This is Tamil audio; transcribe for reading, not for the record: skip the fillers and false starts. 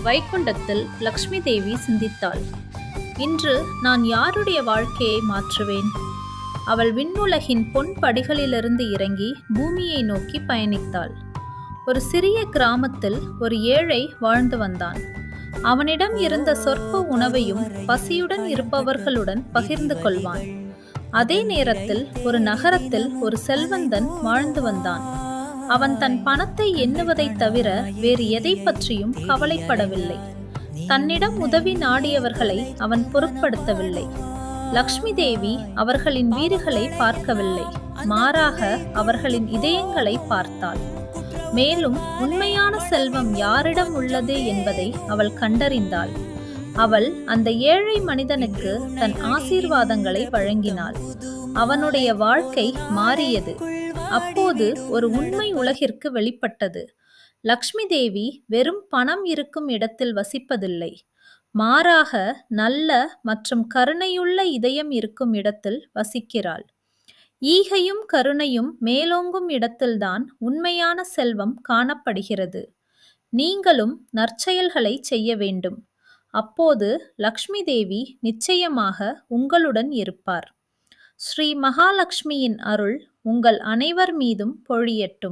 வைகுண்டத்தில் லக்ஷ்மி தேவி சிந்தித்தாள். இன்று நான் யாருடைய வாழ்க்கையை மாற்றுவேன்? அவள் விண்ணுலகின் பொன் படிகளிலிருந்து இறங்கி பூமியை நோக்கி பயணித்தாள். ஒரு சிறிய கிராமத்தில் ஒரு ஏழை வாழ்ந்து வந்தான். அவனிடம் இருந்த சொற்ப உணவையும் பசியுடன் இருப்பவர்களுடன் பகிர்ந்து கொள்வான். அதே நேரத்தில் ஒரு நகரத்தில் ஒரு செல்வந்தன் வாழ்ந்து வந்தான். அவன் தன் பணத்தை எண்ணுவதைத் தவிர வேறு எதை பற்றியும் கவலைப்படவில்லை. தன்னிடம் உதவி நாடியவர்களை அவன் பொருட்படுத்தவில்லை. லக்ஷ்மி தேவி அவர்களின் வீடுகளை பார்க்கவில்லை, மாறாக அவர்களின் இதயங்களை பார்த்தாள். மேலும் உண்மையான செல்வம் யாரிடம் உள்ளது என்பதை அவள் கண்டறிந்தாள். அவள் அந்த ஏழை மனிதனுக்கு தன் ஆசீர்வாதங்களை வழங்கினாள். அவனுடைய வாழ்க்கை மாறியது. அப்போது ஒரு உண்மை உலகிற்கு வெளிப்பட்டது. லக்ஷ்மி தேவி வெறும் பணம் இருக்கும் இடத்தில் வசிப்பதில்லை, மாறாக நல்ல மற்றும் கருணையுள்ள இதயம் இருக்கும் இடத்தில் வசிக்கிறாள். ஈகையும் கருணையும் மேலோங்கும் இடத்தில்தான் உண்மையான செல்வம் காணப்படுகிறது. நீங்களும் நற்செயல்களை செய்ய வேண்டும். அப்போது லக்ஷ்மி தேவி நிச்சயமாக உங்களுடன் இருப்பார். ஸ்ரீ மகாலட்சுமியின் அருள் உங்கள் அனைவர் மீதும் பொழியட்டும்.